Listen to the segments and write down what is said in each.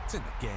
points in the game.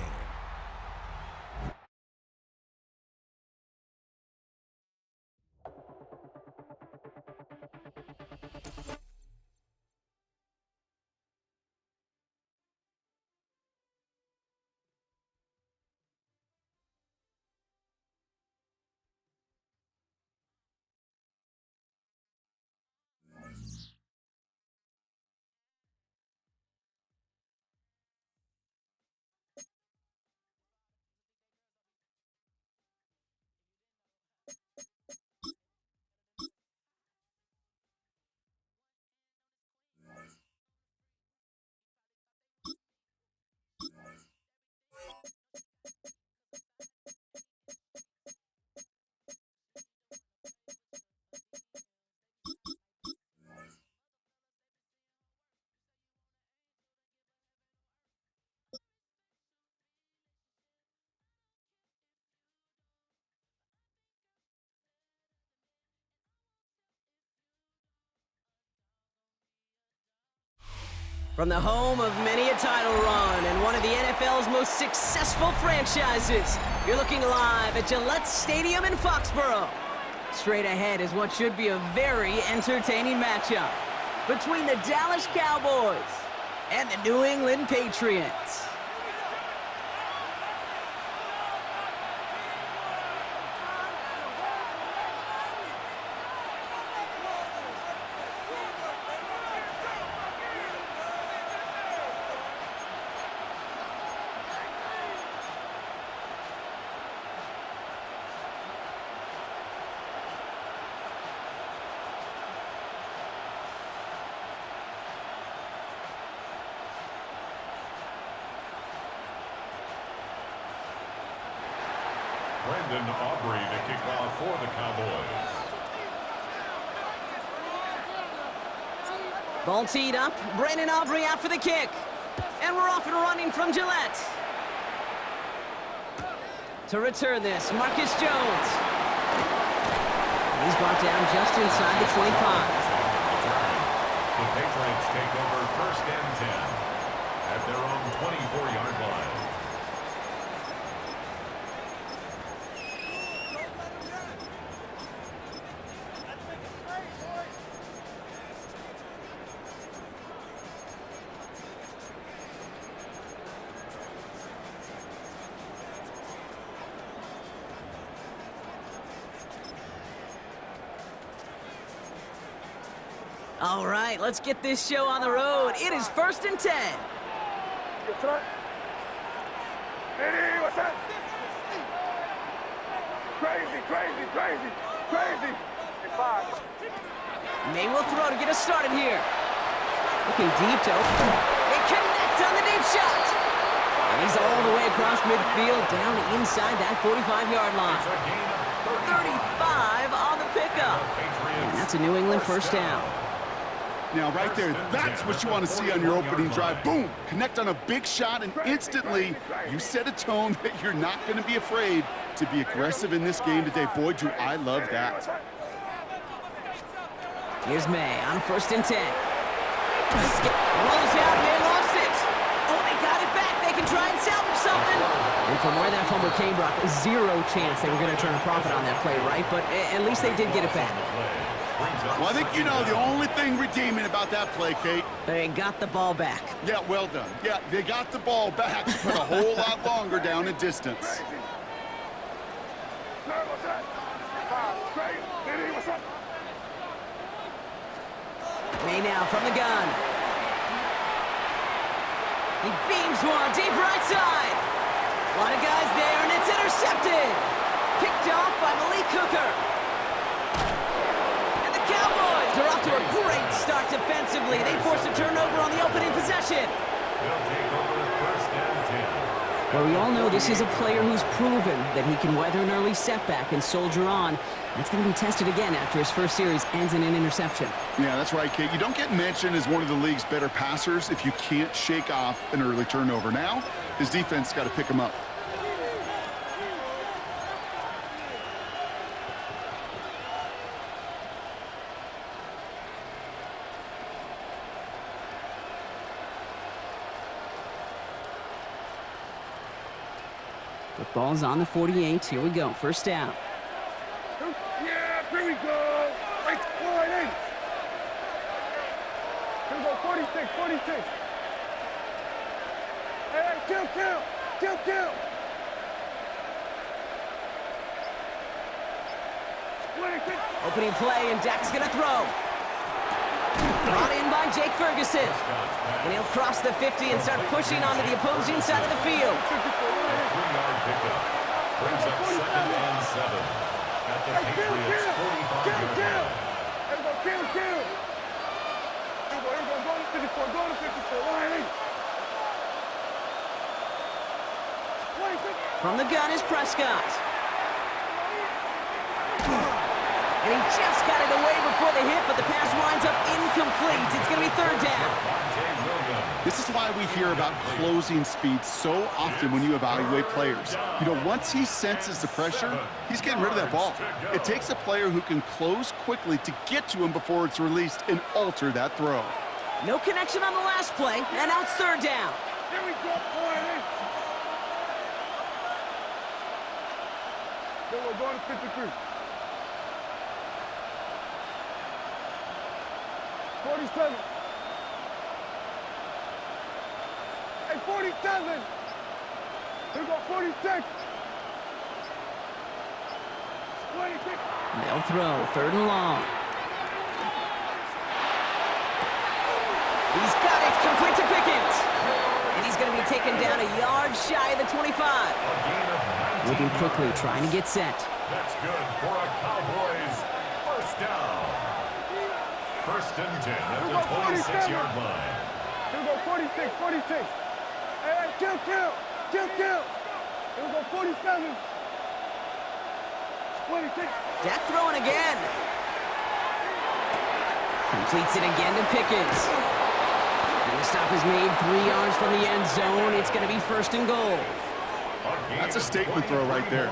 From the home of many a title run and one of the NFL's most successful franchises, you're looking live at Gillette Stadium in Foxborough. Straight ahead is what should be a very entertaining matchup between the Dallas Cowboys and the New England Patriots. Brendan Aubrey to kick off for the Cowboys. Ball teed up. Brendan Aubrey out for the kick. And we're off and running from Gillette. To return this, Marcus Jones. He's brought down just inside the 25. The Patriots take over 1st and 10 at their own 24-yard line. All right, let's get this show on the road. It is 1st and 10. What's that? Crazy. May will throw to get us started here. Looking deep to open. They connect on the deep shot. And he's all the way across midfield down inside that 45-yard line. 35 on the pickup. And that's a New England 1st down. Now, right there, that's what you want to see on your opening drive. Boom! Connect on a big shot, and instantly, you set a tone that you're not going to be afraid to be aggressive in this game today. Boy, do I love that. Here's May on 1st and 10. Rolls out, and they lost it. Oh, they got it back. They can try and salvage something. And from where that fumble came, Brock, zero chance they were going to turn a profit on that play, right? But at least they did get it back. Well, I think you know the only thing redeeming about that play, Kate. They got the ball back. Yeah, well done. Yeah, they got the ball back, but a whole lot longer down in distance. May now from the gun. He beams one deep right side. A lot of guys there, and it's intercepted. Picked off by Malik Hooker. Cowboys are off to a great start defensively. They forced a turnover on the opening possession. They'll take over 1st and 10. Well, we all know this is a player who's proven that he can weather an early setback and soldier on. That's going to be tested again after his first series ends in an interception. Yeah, that's right, Kate. You don't get mentioned as one of the league's better passers if you can't shake off an early turnover. Now, his defense got to pick him up. Football's on the 48. Here we go. First down. Yeah, here we go. Right, line in. Here we go, 46, 46. Hey, kill. Opening play, and Dak's going to throw. Brought in by Jake Ferguson. And he'll cross the 50 and start pushing onto the opposing side of the field. 3-yard pickup. Brings up 2nd and 7 at the Patriots' 45-yard line. Here we go, kill. Here we go, go to 54, line in. From the gun is Prescott. And he just got it away before the hit, but the pass winds up incomplete. It's going to be 3rd down. This is why we hear about closing speed so often when you evaluate players. You know, once he senses the pressure, he's getting rid of that ball. It takes a player who can close quickly to get to him before it's released and alter that throw. No connection on the last play, and now it's 3rd down. Here we go, line in. Then we're going to 53. 47. Hey, 47. Here we go, 46. 26. They'll throw, 3rd and long. He's got it, complete to Pickens. And he's going to be taken down a yard shy of the 25. Moving quickly, trying to get set. That's good for a Cowboys first down. 1st and 10 at the 26-yard line. Here we go, 46. Hey, kill. Here we go, 47. 26. Dak throwing again. Completes it again to Pickens. And the stop is made 3 yards from the end zone. It's going to be 1st and goal. That's a statement throw right there.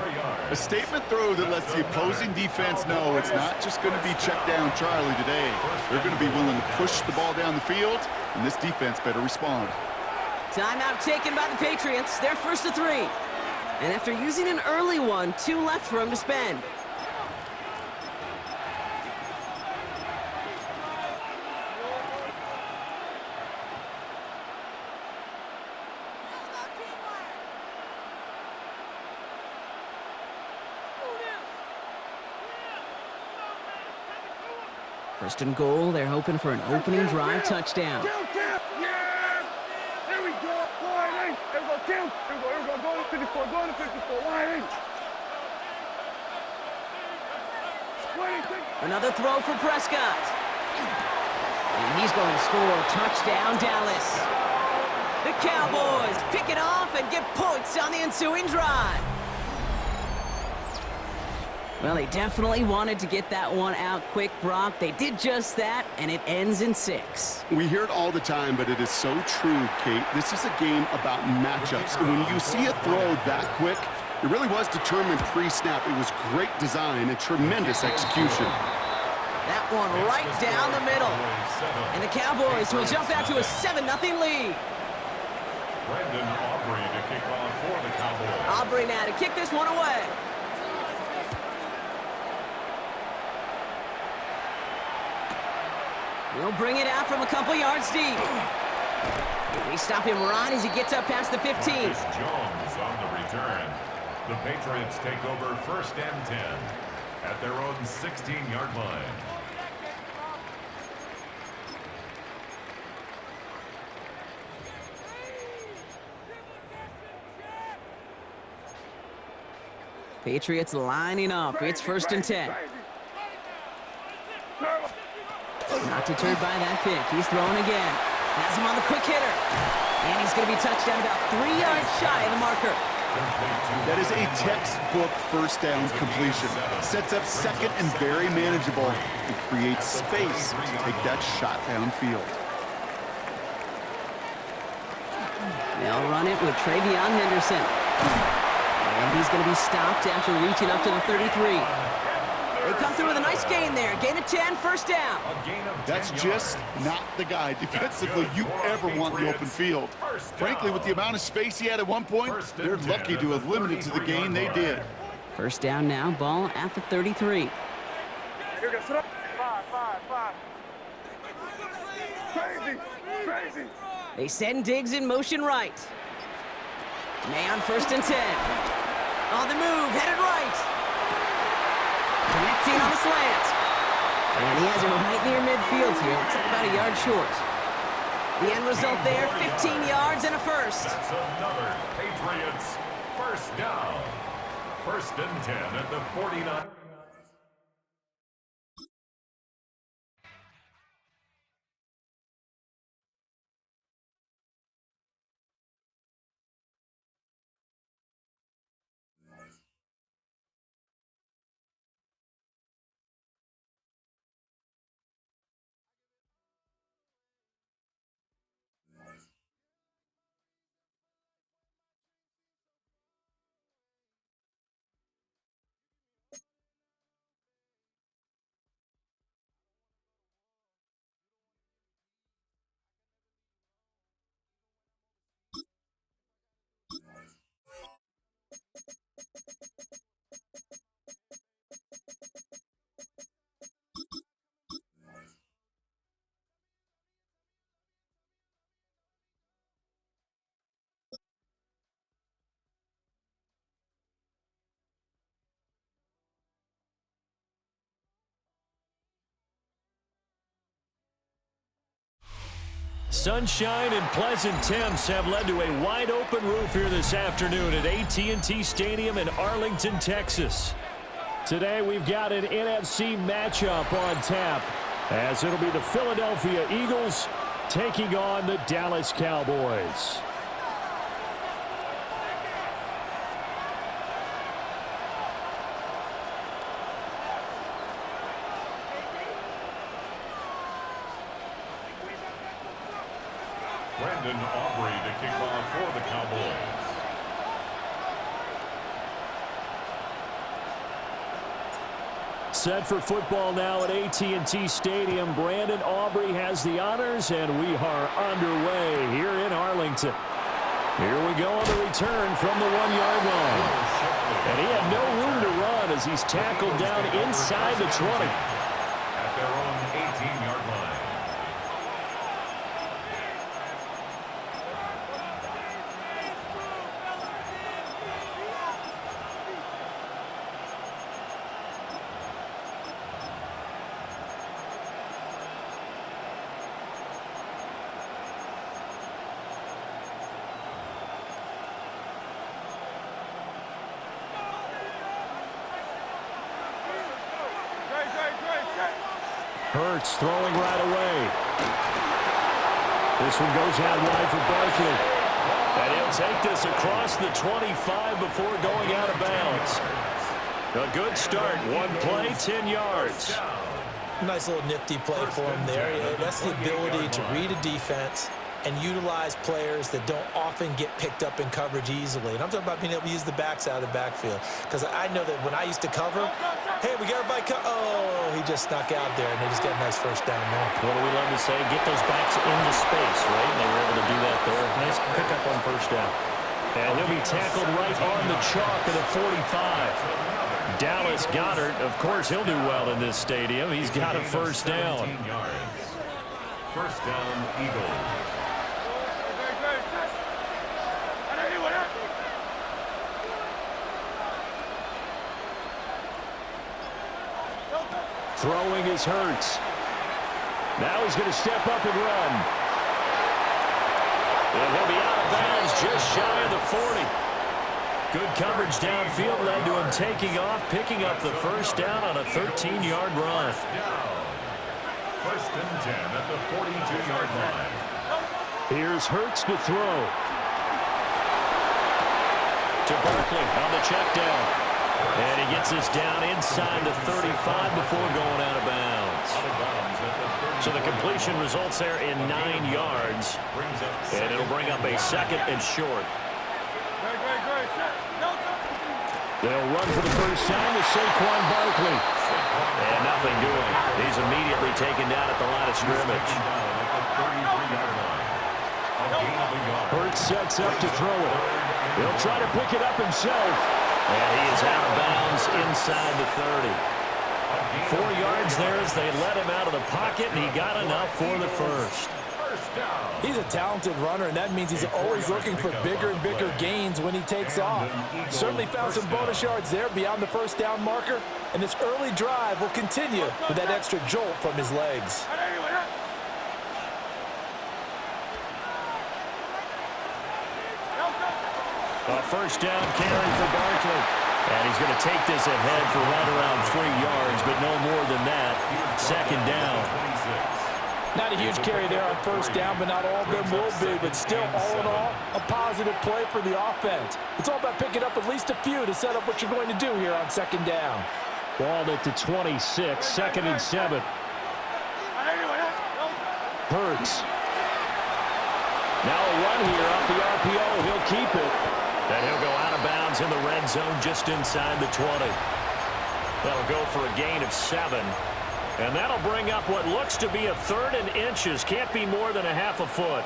A statement throw that lets the opposing defense know it's not just going to be check down Charlie today. They're going to be willing to push the ball down the field, and this defense better respond. Timeout taken by the Patriots. They're 1st and 3. And after using an early one, 2 left for him to spend. First and goal, they're hoping for an opening drive touchdown. Kill. Yeah. Here we go, line in. Here we go, kill. Here we go, go to 54, line in. 26. Another throw for Prescott. And he's going to score. Touchdown, Dallas. The Cowboys pick it off and get points on the ensuing drive. Well, they definitely wanted to get that one out quick, Brock. They did just that, and it ends in 6. We hear it all the time, but it is so true, Kate. This is a game about matchups. And when you see a throw that quick, it really was determined pre-snap. It was great design and tremendous execution. That one right down the middle. And the Cowboys will jump out to a 7-0 lead. Brandon Aubrey to kick off for the Cowboys. Aubrey now to kick this one away. He'll bring it out from a couple yards deep. They stop him right as he gets up past the 15. Jones on the return. The Patriots take over 1st and 10 at their own 16-yard line. Patriots lining up. It's 1st and 10. Not deterred by that pick. He's throwing again. Has him on the quick hitter. And he's going to be touched down about 3 yards shy of the marker. That is a textbook first down completion. Sets up 2nd and very manageable and creates space to take that shot downfield. They'll run it with Travion Henderson. And he's going to be stopped after reaching up to the 33. They come through with a nice gain there. Gain of 10, first down. A gain of 10 That's just yards. not the guy defensively you ever want in the open field. Frankly, with the amount of space he had at one point, they're lucky to have limited to the gain they did. First down now, ball at the 33. Here we go. Sit up. 5. Crazy. They send Diggs in motion right. May on first and 10. On the move, headed right. Connecting on the slant. And he has it right near midfield here. Looks like about a yard short. The end result there, 15 yards and a first. That's another Patriots first down. First and 10 at the 49. Sunshine and pleasant temps have led to a wide-open roof here this afternoon at AT&T Stadium in Arlington, Texas. Today we've got an NFC matchup on tap, as it'll be the Philadelphia Eagles taking on the Dallas Cowboys. Brandon Aubrey to kick off for the Cowboys. Set for football now at AT&T Stadium. Brandon Aubrey has the honors, and we are underway here in Arlington. Here we go on the return from the 1-yard line. And he had no room to run as he's tackled down inside the 20. At their own 18-yard line. Hurts throwing right away. This one goes out wide for Barkley. And he'll take this across the 25 before going out of bounds. A good start. One play, 10 yards. Nice little nifty play for him there. Yeah, that's the ability to read a defense and utilize players that don't often get picked up in coverage easily. And I'm talking about being able to use the backs out of the backfield. Because I know that when I used to cover, hey, we got everybody oh, he just snuck out there, and they just got a nice first down there. What do we love to say? Get those backs into space, right? And they were able to do that there. Nice pickup on first down. And he'll be tackled right on the chalk at the 45. Dallas Goedert, of course, he'll do well in this stadium. He's got a first down. First down, Eagles. Throwing is Hurts. Now he's going to step up and run. And he'll be out of bounds just shy of the 40. Good coverage downfield led to him taking off, picking up the first down on a 13-yard run. First and 10 at the 42-yard line. Here's Hurts to throw. To Barkley on the check down. And he gets this down inside the 35 before going out of bounds. So the completion results there in 9 yards. And it'll bring up a second and short. They'll run for the first time with Saquon Barkley. And nothing doing. He's immediately taken down at the line of scrimmage. Hurts sets up to throw it. He'll try to pick it up himself. And he is out of bounds inside the 30. 4 yards there as they let him out of the pocket, and he got enough for the first. He's a talented runner, and that means he's always looking for bigger and bigger gains when he takes off. Certainly found some bonus yards there beyond the first down marker, and this early drive will continue with that extra jolt from his legs. A first down carry for Barkley. And he's going to take this ahead for right around 3 yards, but no more than that. Second down. Not a huge carry there on first down, but not all of them will be. But still, all in all, a positive play for the offense. It's all about picking up at least a few to set up what you're going to do here on second down. Ball at the 26, 2nd and 7. Hurts. Now a run here off the RPO. He'll keep it. And he'll go out of bounds in the red zone just inside the 20. That'll go for a gain of 7. And that'll bring up what looks to be a 3rd and inches. Can't be more than a half a foot.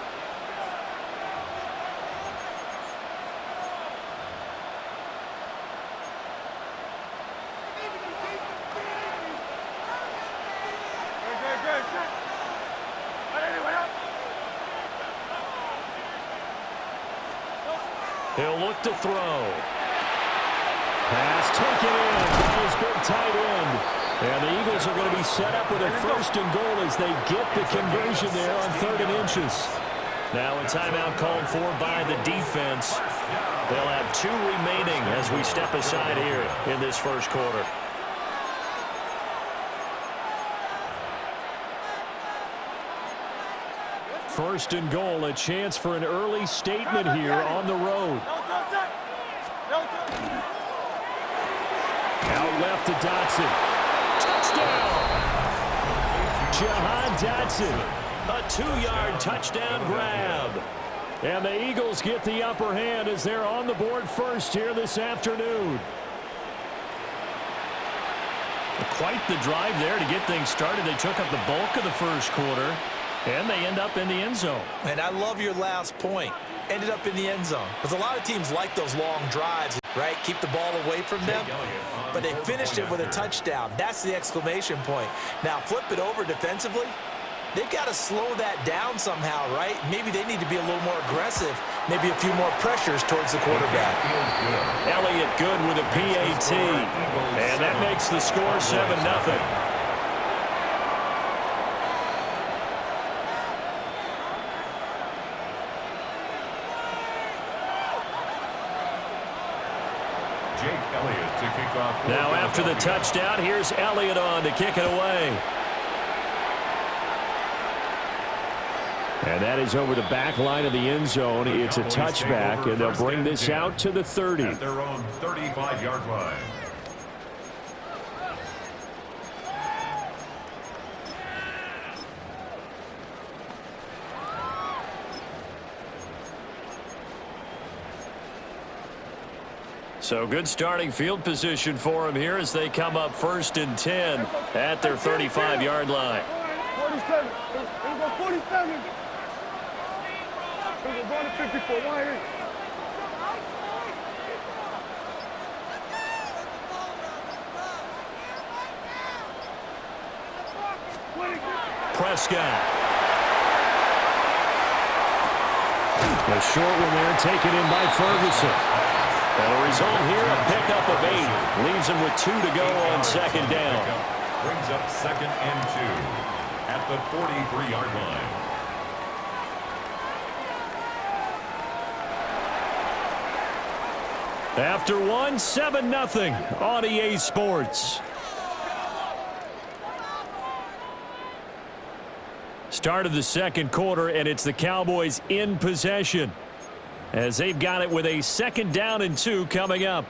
He'll look to throw. Pass taken in by his big tight end. And the Eagles are going to be set up with a 1st and goal as they get the conversion there on 3rd and inches. Now a timeout called for by the defense. They'll have 2 remaining as we step aside here in this first quarter. First and goal, a chance for an early statement here on the road. Out left to Dotson. Touchdown! Jahan Dotson. A 2-yard touchdown grab. And the Eagles get the upper hand as they're on the board first here this afternoon. Quite the drive there to get things started. They took up the bulk of the first quarter. And they end up in the end zone. And I love your last point. Ended up in the end zone. Because a lot of teams like those long drives, right? Keep the ball away from them. But they finished it with a touchdown. That's the exclamation point. Now, flip it over defensively. They've got to slow that down somehow, right? Maybe they need to be a little more aggressive. Maybe a few more pressures towards the quarterback. Elliott good with a PAT. And that makes the score 7-0. Now after the touchdown, here's Elliott on to kick it away. And that is over the back line of the end zone. It's a touchback, and they'll bring this out to the 30. At their own 35-yard line. So good starting field position for them here as they come up 1st and 10 at their 35-yard line. 47. Here we go, 47. Here we go, going to 54. Why here? Prescott. The short one there taken in by Ferguson. And a result here, a pickup of 8. Leaves him with 2 to go on second down. Brings up 2nd and 2 at the 43-yard line. After one, 7-0 on EA Sports. Start of the second quarter, and it's the Cowboys in possession, as they've got it with a 2nd down and 2 coming up.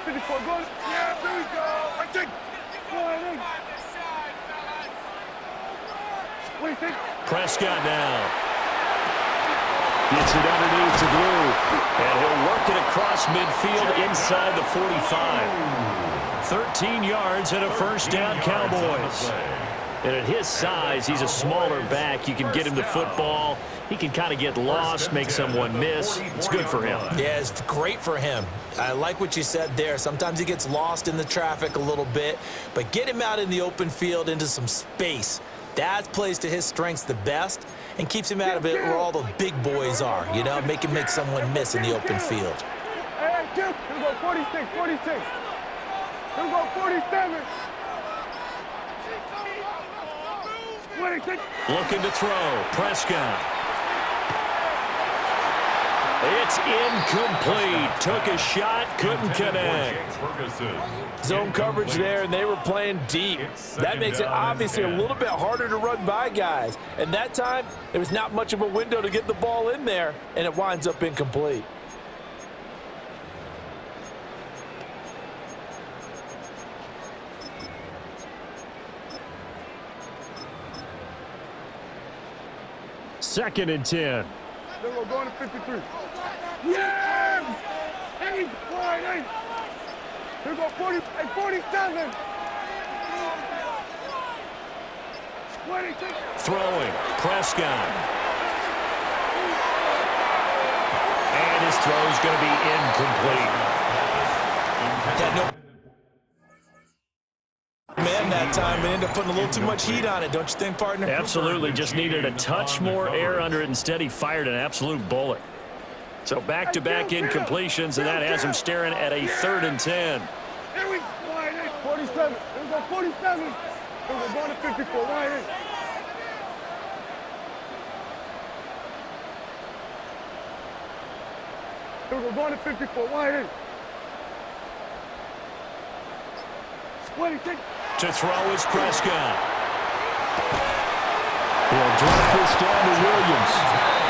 54, going. Yeah, there we go. I think. Going in. What do you think? Prescott now. Gets it underneath to Blue. And he'll work it across midfield inside the 45. 13 yards and a first down, Cowboys. And at his size, he's a smaller back. You can get him the football. He can kind of get lost, make someone miss. It's good for him. Yeah, it's great for him. I like what you said there. Sometimes he gets lost in the traffic a little bit, but get him out in the open field into some space. That plays to his strengths the best and keeps him out of it where all the big boys are, you know, make him make someone miss in the open field. Hey, Jim, here we go, 46, 46. Here we go, 47. Looking to throw. Prescott. It's incomplete. Took a shot, couldn't connect. Zone coverage there, and they were playing deep. That makes it obviously a little bit harder to run by guys. And that time, there was not much of a window to get the ball in there, and it winds up incomplete. Second and 10. Then we're going to 53. Yes! 8, 8. Here we go, 40, 47. 26. Throwing. Prescott. And his throw is going to be incomplete. Had no man that time, but ended up putting a little too much heat on it, don't you think, partner? Absolutely. Just needed a touch more air under it. Instead, he fired an absolute bullet. So back-to-back incompletions, and that has him staring at a 3rd and 10. Here we go, 47. Here we go, 47. Here we're going to 54. Right in. Here we're going to 54. Right in. 26. To throw is Prescott. He'll drop this down to Williams.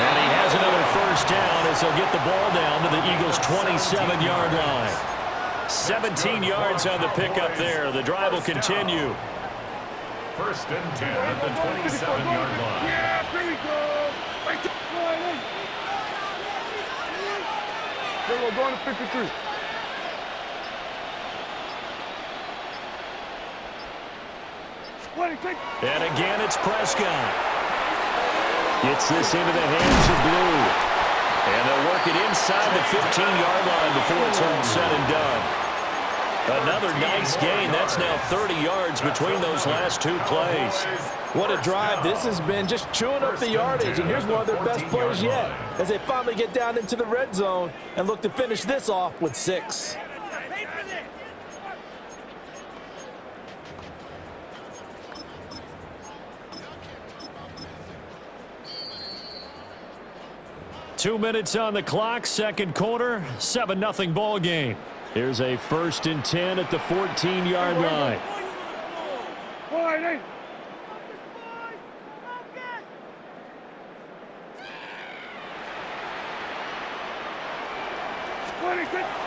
And he has another first down as he'll get the ball down to the Eagles' 27-yard line. 17 yards on the pickup there. The drive will continue. First and 10 at the 27-yard line. Yeah, here we go. Right in. Then we're going to 53. And again, it's Prescott. Gets this into the hands of Blue. And they'll work it inside the 15-yard line before it's all said and done. Another nice gain. That's now 30 yards between those last two plays. What a drive. This has been just chewing up the yardage, and here's one of their best plays yet as they finally get down into the red zone and look to finish this off with 6. 2 minutes on the clock, second quarter, 7-0 ball game. Here's a 1st and 10 at the 14-yard line.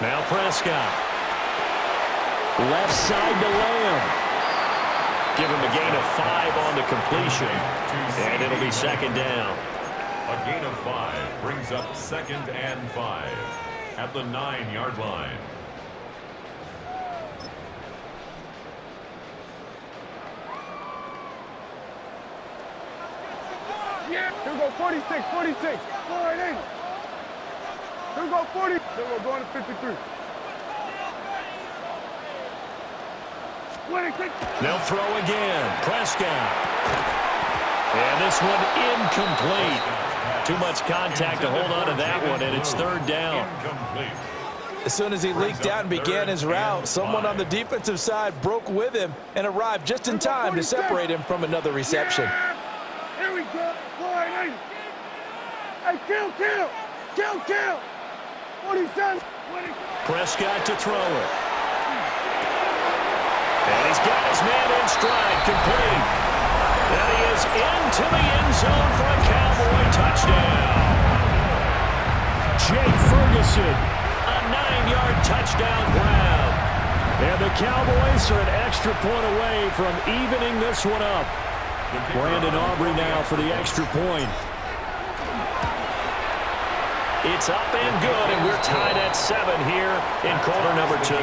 Now Prescott. Left side to Lamb. Give him a gain of 5 on the completion. And it'll be second down. A gain of 5 brings up 2nd and 5 at the 9-yard line. Yeah, here we go, 46, 46. All right, in. Here we go, 40. Then we're going to 53. 26. They'll throw again. Prescott. And this one incomplete. Too much contact to hold on to that one, and it's 3rd down. As soon as he leaked out and began his route, someone on the defensive side broke with him and arrived just in time to separate him from another reception. Here we go. Hey, kill. 47. Prescott to throw it. And he's got his man in stride, complete. And he is into the end zone for a Cowboy touchdown. Jake Ferguson, a 9-yard touchdown grab. Cowboys are an extra point away from evening this one up. Brandon Aubrey now for the extra point. It's up and good, and we're tied at 7 here in quarter number 2.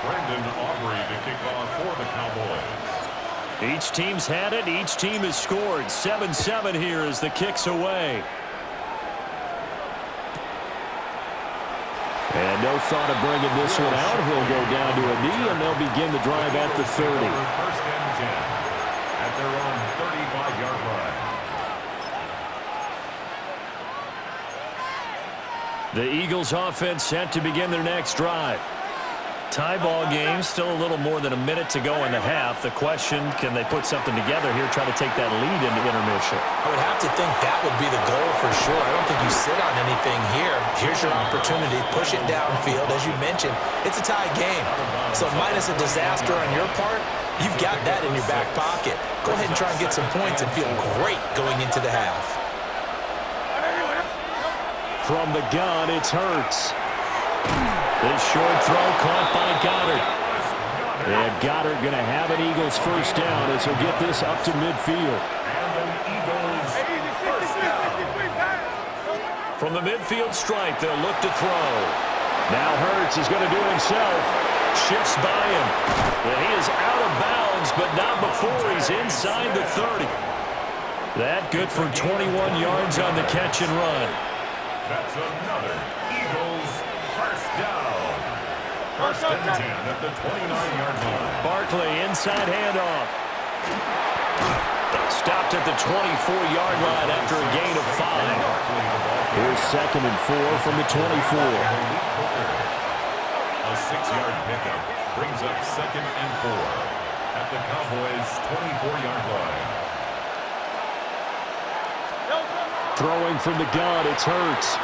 Brandon Aubrey to kick off for the Cowboys. Each team's had it. Each team has scored. 7-7 here as the kick's away. And no thought of bringing this one out. He'll go down to a knee, and they'll begin the drive at the 30. First and 10 at their own 35-yard line. The Eagles offense set to begin their next drive. Tie ball game, still a little more than a minute to go in the half. The question, can they put something together here, try to take that lead into intermission? I would have to think that would be the goal for sure. I don't think you sit on anything here. Here's your opportunity. Push it downfield. As you mentioned, it's a tie game. So minus a disaster on your part, you've got that in your back pocket. Go ahead and try and get some points and feel great going into the half. From the gun, it's Hurts. This short throw caught by Goddard. And Goddard going to have an Eagles first down as he'll get this up to midfield. From the midfield stripe, they'll look to throw. Now Hurts is going to do it himself. Shifts by him. And he is out of bounds, but not before he's inside the 30. That good for 21 yards on the catch and run. That's another Eagles first down. First and 10 at the 29-yard line. Barkley inside handoff. Stopped at the 24-yard line after a gain of 5. Here's 2nd and 4 from the 24. A 6-yard pickup brings up 2nd and 4 at the Cowboys' 24-yard line. Throwing from the gun, it's Hurts.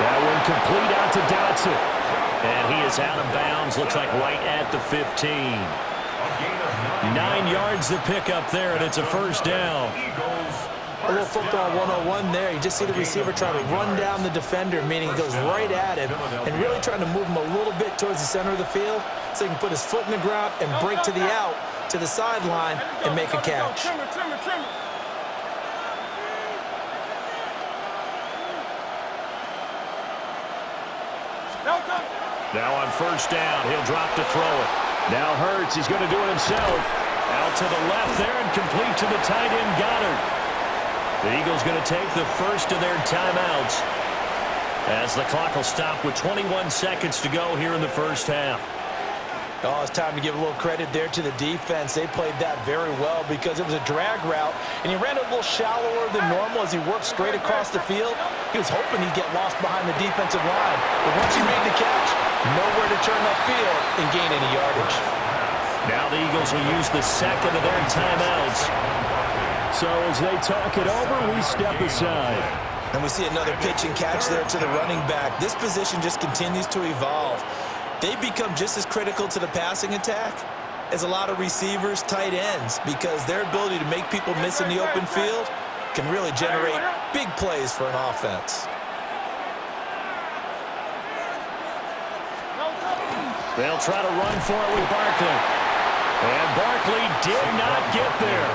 That one complete out to Dotson. And he is out of bounds, looks like right at the 15. 9 yards to pick up there, and it's a first down. A little football 101 there. You just see the receiver trying to run down the defender, meaning he goes right at him, and really trying to move him a little bit towards the center of the field so he can put his foot in the ground and break to the out, to the sideline, and make a catch. Now on first down, he'll drop to throw it. Now Hurts, he's going to do it himself. Out to the left there and complete to the tight end, Goddard. The Eagles going to take the first of their timeouts as the clock will stop with 21 seconds to go here in the first half. Oh, it's time to give a little credit there to the defense. They played that very well because it was a drag route, and he ran a little shallower than normal as he worked straight across the field. He was hoping he'd get lost behind the defensive line, but once he made the catch, nowhere to turn upfield and gain any yardage. Now the Eagles will use the second of their timeouts. So as they talk it over, we step aside. And we see another pitch and catch there to the running back. This position just continues to evolve. They become just as critical to the passing attack as a lot of receivers, tight ends, because their ability to make people miss in the open field can really generate big plays for an offense. They'll try to run for it with Barkley. And Barkley did not get there.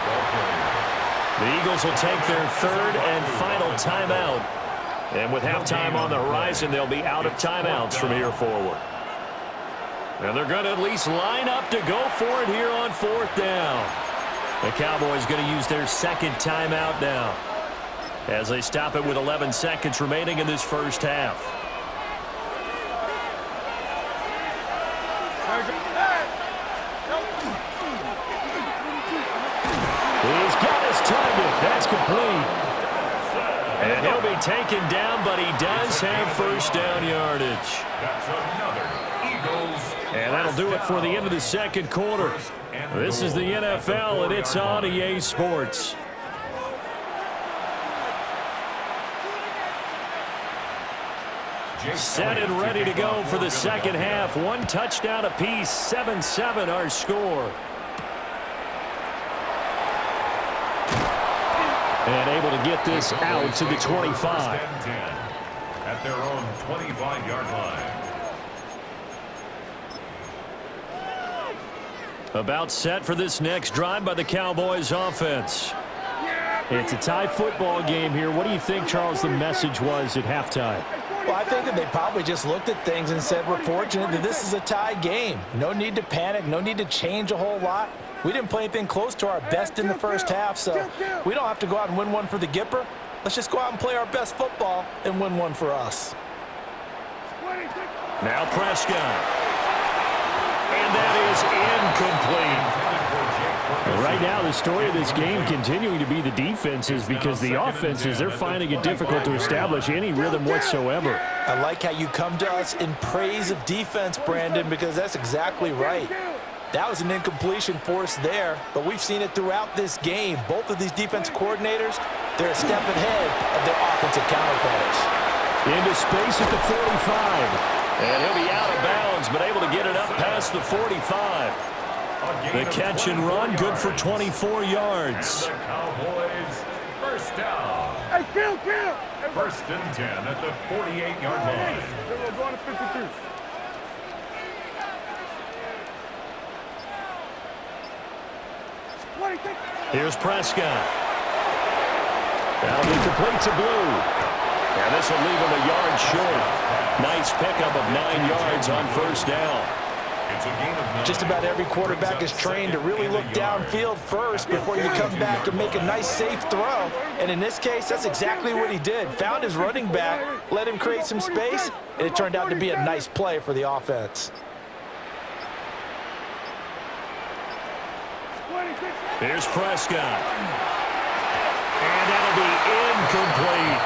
The Eagles will take their third and final timeout. And with halftime on the horizon, they'll be out of timeouts from here forward. And they're going to at least line up to go for it here on fourth down. The Cowboys going to use their second timeout now as they stop it with 11 seconds remaining in this first half. He's got his target. That's complete. And he'll be taken down, but he does have first down yardage. That's another Eagles. And that'll do it for the end of the second quarter. This is the NFL, and it's on EA Sports. Set and ready to go for the second half. One touchdown apiece, 7-7 our score. And able to get this out to the 25. at their own 25-yard line. About set for this next drive by the Cowboys offense. It's a tie football game here. What do you think, Charles, the message was at halftime? Well, I think that they probably just looked at things and said, we're fortunate that this is a tie game. No need to panic, no need to change a whole lot. We didn't play anything close to our best in the first half, so we don't have to go out and win one for the Gipper. Let's just go out and play our best football and win one for us. Now Prescott. And that is incomplete. Right now, the story of this game continuing to be the defenses, because the offenses, they're finding it difficult to establish any rhythm whatsoever. I like how you come to us in praise of defense, Brandon, because that's exactly right. That was an incompletion force there, but we've seen it throughout this game. Both of these defense coordinators, they're a step ahead of their offensive counterparts. Into space at the 45. And he'll be out of bounds, but able to get it up past the 45. The catch and run, good for 24 yards. And the Cowboys first down. Hey, kill! First and 10 at the 48-yard line. We're going to 53. Here's Prescott. That'll be complete to Blue. And this will leave him a yard short. Nice pickup of 9 yards on first down. It's a gain of 9. Just about every quarterback is trained to really look downfield first before you come back and make a nice, safe throw. And in this case, that's exactly what he did. Found his running back, let him create some space, and it turned out to be a nice play for the offense. Here's Prescott. And that'll be incomplete.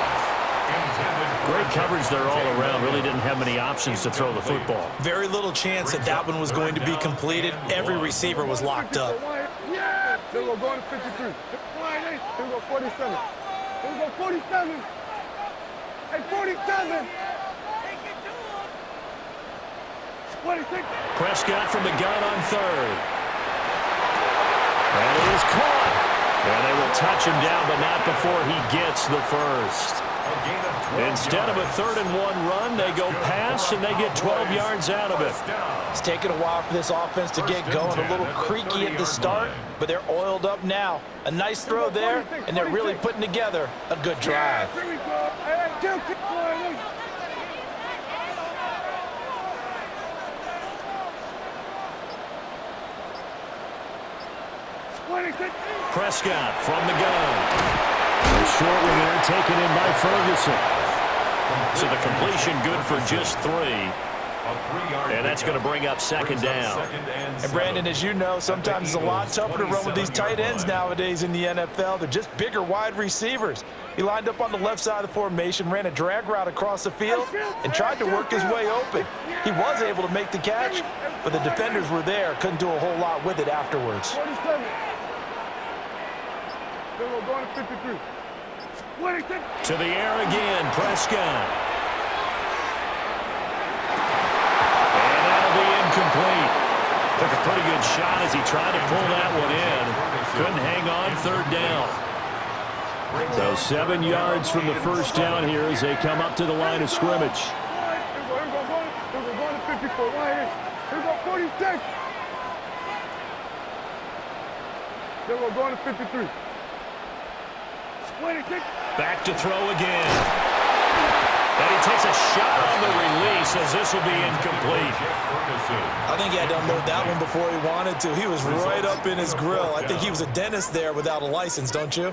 Great coverage there all around. Really didn't have many options to throw the football. Very little chance that that one was going to be completed. Every receiver was locked up. Yeah! Then we're going to 53. Then we go 47. Then we go 47. Hey, 47. Prescott from the gun on third. And it is caught. And they will touch him down, but not before he gets the first. Instead of a 3rd-and-1 run, they go pass, and they get 12 yards out of it. It's taken a while for this offense to get going. A little creaky at the start, but they're oiled up now. A nice throw there, and they're really putting together a good drive. Here we go. Hey, kill. Prescott from the gun. Short one there, taken in by Ferguson. So the completion good for just 3. And that's going to bring up second down. And Brandon, as you know, sometimes it's a lot tougher to run with these tight ends nowadays in the NFL. They're just bigger wide receivers. He lined up on the left side of the formation, ran a drag route across the field, and tried to work his way open. He was able to make the catch, but the defenders were there, couldn't do a whole lot with it afterwards. 47. Then we're going to 53. To the air again, Prescott. And that'll be incomplete. Took a pretty good shot as he tried to pull that one in. Couldn't hang on, 3rd down. So 7 yards from the first down here as they come up to the line of scrimmage. We're going to 54. Here we go 46. Then we're going to 53. Back to throw again. And he takes a shot on the release as this will be incomplete. I think he had to unload that one before he wanted to. He was right up in his grill. I think he was a dentist there without a license, don't you?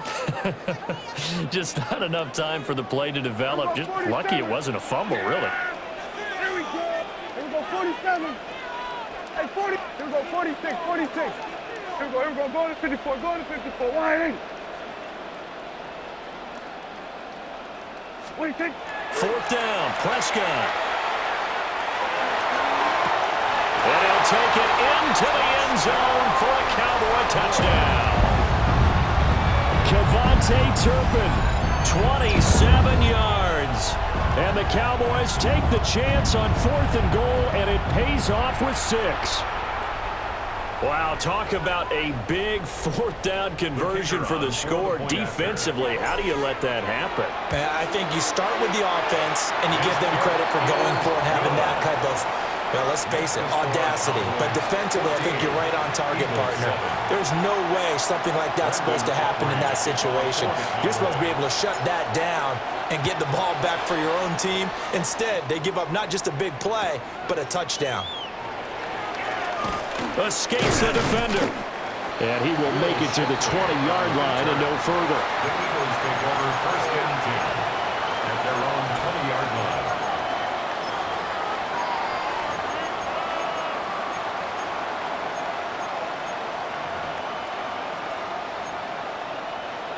Just not enough time for the play to develop. Just lucky it wasn't a fumble, really. Here we go. Here we go 47. Hey, 40. Here we go 46. 46. Here we go. Going to 54. Going to 54. Wide eight. 4th down, Prescott. And he'll take it into the end zone for a Cowboy touchdown. Kevontae Turpin, 27 yards. And the Cowboys take the chance on 4th and goal, and it pays off with 6. Wow, talk about a big fourth down conversion for the score. Defensively, how do you let that happen? I think you start with the offense, and you give them credit for going for it and having that kind of, well, let's face it, audacity. But defensively, I think you're right on target, partner. There's no way something like that's supposed to happen in that situation. You're supposed to be able to shut that down and get the ball back for your own team. Instead, they give up not just a big play, but a touchdown. Escapes the defender. And he will make it to the 20-yard line and no further. The Eagles take over first and 10 at their own 20-yard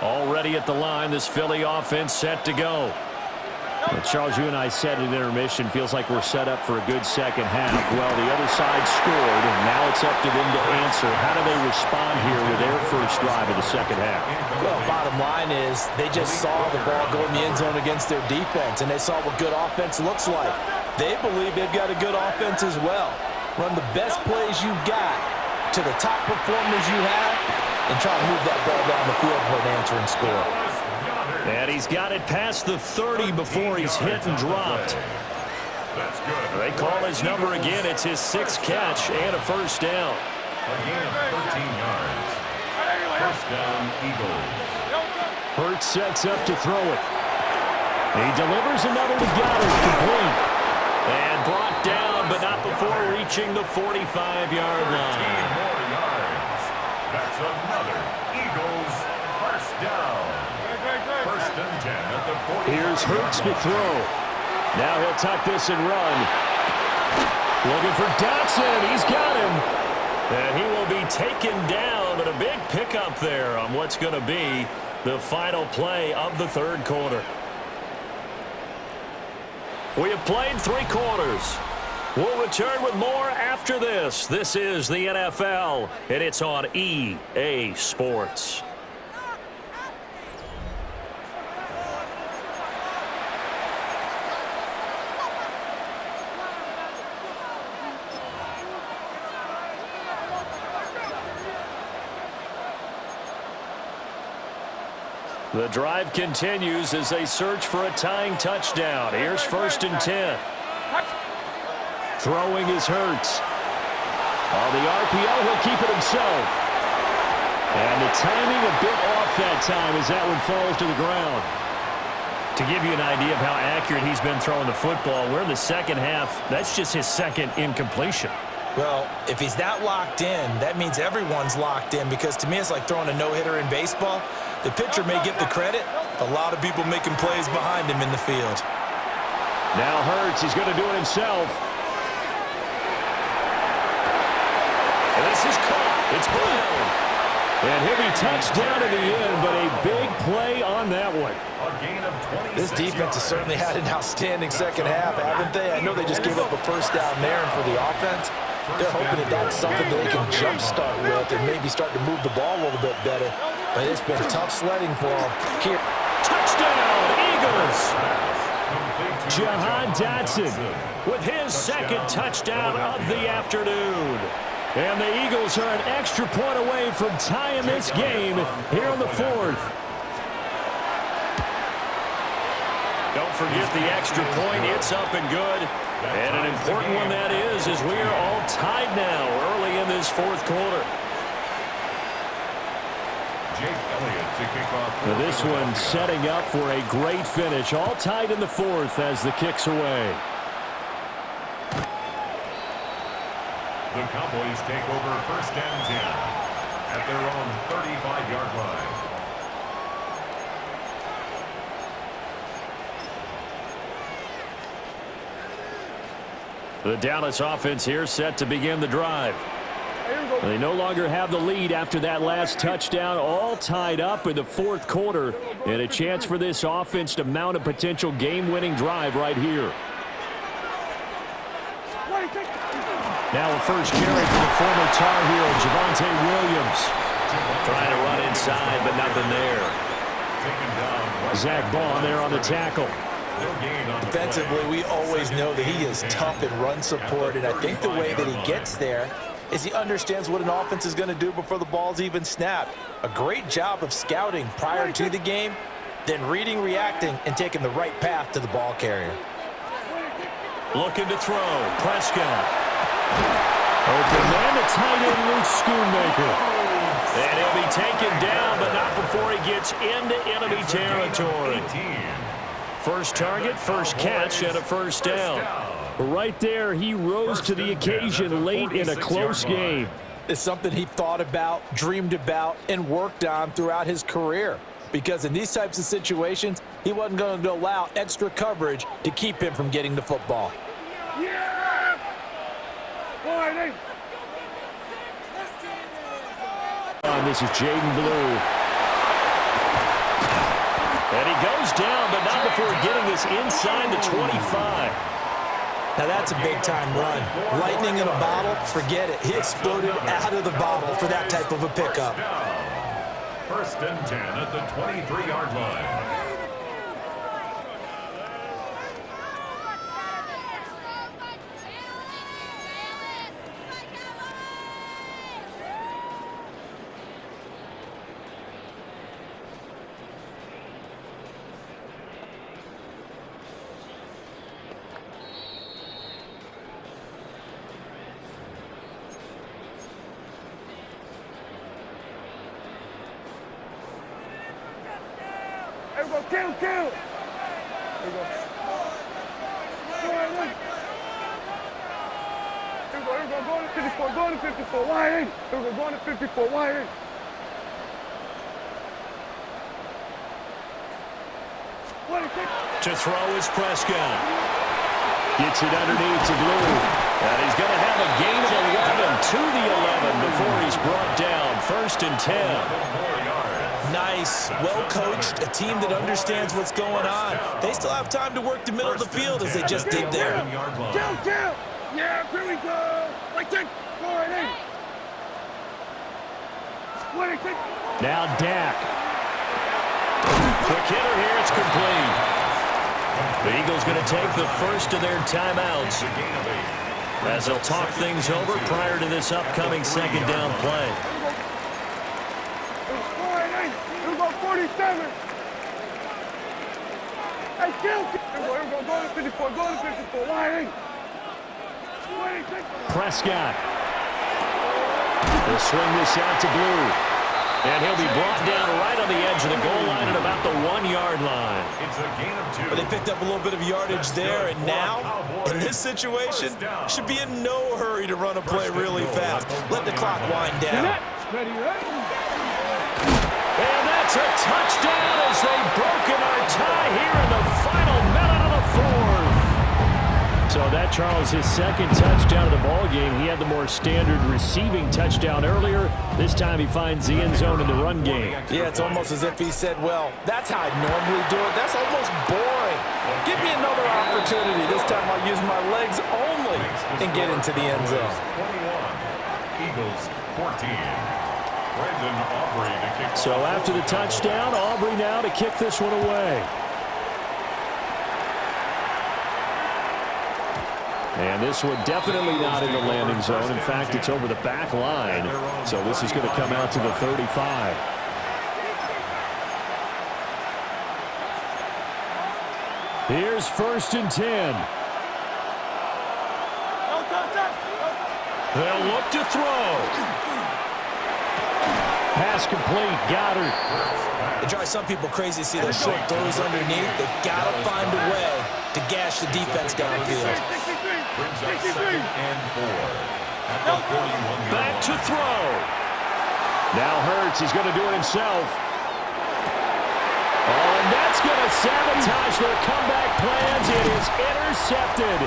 line. Already at the line, this Philly offense set to go. Well, Charles, you and I said at intermission, feels like we're set up for a good second half. Well, the other side scored, and now it's up to them to answer. How do they respond here with their first drive of the second half? Well, bottom line is they just saw the ball go in the end zone against their defense, and they saw what good offense looks like. They believe they've got a good offense as well. Run the best plays you got to the top performers you have, and try to move that ball down the field for an answering score. And he's got it past the 30 before he's hit and dropped. That's good. They call his number again. It's his 6th catch and a first down. A gain of 13 yards. First down, Eagles. Hurts sets up to throw it. He delivers another to Goddard, complete. And brought down, but not before reaching the 45-yard line. 13 more yards. That's another Eagles first down. First and 10 at the 40. Here's Hurts to throw. Now he'll tuck this and run. Looking for Dotson. He's got him. And he will be taken down, but a big pickup there on what's going to be the final play of the third quarter. We have played 3 quarters. We'll return with more after this. This is the NFL, and it's on EA Sports. The drive continues as they search for a tying touchdown. Here's first and 10. Throwing is Hurts. On the RPO, he'll keep it himself. And the timing a bit off that time as that one falls to the ground. To give you an idea of how accurate he's been throwing the football, we're in the second half. That's just his second incompletion. Well, if he's that locked in, that means everyone's locked in, because to me it's like throwing a no-hitter in baseball. The pitcher may get the credit. A lot of people making plays behind him in the field. Now Hurts, he's going to do it himself. And this is caught. It's Brown. And he'll be touchdown in the end, but a big play on that one. A gain of 26 This defense has certainly had an outstanding second half, haven't they? I know they just gave up a first down there, and for the offense, they're hoping that that's something that they can jumpstart with and maybe start to move the ball a little bit better. But it's been tough sledding for them here. Touchdown, Eagles! Jahan Dotson with his second touchdown of the afternoon. And the Eagles are an extra point away from tying this game here in the fourth. Don't forget the extra point. It's up and good. And an important one that is, as we are all tied now early in this fourth quarter. Jake Elliott to kick off. Now this one setting up for a great finish. All tied in the fourth as the kick's away. The Cowboys take over first and 10 at their own 35-yard line. The Dallas offense here set to begin the drive. They no longer have the lead after that last touchdown, all tied up in the fourth quarter, and a chance for this offense to mount a potential game-winning drive right here. Now a first carry for the former Tar Heel, Javonte Williams. Trying to run inside, but nothing there. Zach Baum there on the tackle. Defensively, we always know that he is tough in run support, and I think the way that he gets there is he understands what an offense is going to do before the ball's even snapped. A great job of scouting prior to the game, then reading, reacting, and taking the right path to the ball carrier. Looking to throw. Prescott. Open man to tight end Luke Schoonmaker. And he'll be taken down, but not before he gets into enemy territory. First target, first catch, and a first down. Right there, he rose to the occasion late in a close game. It's something he thought about, dreamed about, and worked on throughout his career. Because in these types of situations, he wasn't going to allow extra coverage to keep him from getting the football. Yeah! Boy, This is Jaden Blue. And he goes down, but not before getting this inside the 25. Now that's a big-time run. Lightning in a bottle, forget it. He exploded out of the bottle for that type of a pickup. First and 10 at the 23-yard line. Here we go, kill! Here we go. Here we go, go to 54, go to 54, wide in. Here we go, go to 54, wide in. To throw is Prescott. Gets it underneath to Blue. And he's going to have a gain of 11 to the 11 before he's brought down. First and 10. Nice, well-coached, a team that understands what's going on. They still have time to work the middle of the field as they just did there. Kill! Yeah, here we go! Like that, go right in. Now Dak. Quick hitter here, it's complete. The Eagles going to take the first of their timeouts as they'll talk things over prior to this upcoming second down play. 47. Hey, kill! Here we go, go to 54, go to 54, wide in. Prescott. They'll swing this out to Blue. And he'll be brought down right on the edge of the goal line at about the 1-yard line. It's a gain of 2. But they picked up a little bit of yardage there, and now, in this situation, should be in no hurry to run a play really fast. Let the clock wind down. Ready? And that's a touchdown as they've broken our tie here in the final minute of the fourth. So that, Charles, his second touchdown of the ball game. He had the more standard receiving touchdown earlier. This time he finds the end zone in the run game. Yeah, it's almost as if he said, well, that's how I normally do it. That's almost boring. Give me another opportunity. This time I'll use my legs only and get into the end zone. 21, Eagles 14. So after the touchdown, Aubrey now to kick this one away. And this one definitely not in the landing zone. In fact, it's over the back line. So this is going to come out to the 35. Here's first and 10. They'll look to throw. Pass complete, Goddard. It drives some people crazy to see those short throws underneath. They've got to find a way to gash the defense downfield. Brings up 2nd and 4 at the 41-yard Back to throw. Now Hurts is going to do it himself. Oh, and that's going to sabotage their comeback plans. It is intercepted.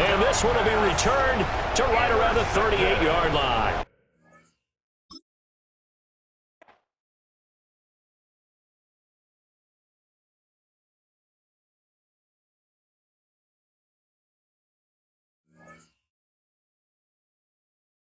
And this one will be returned to right around the 38-yard line.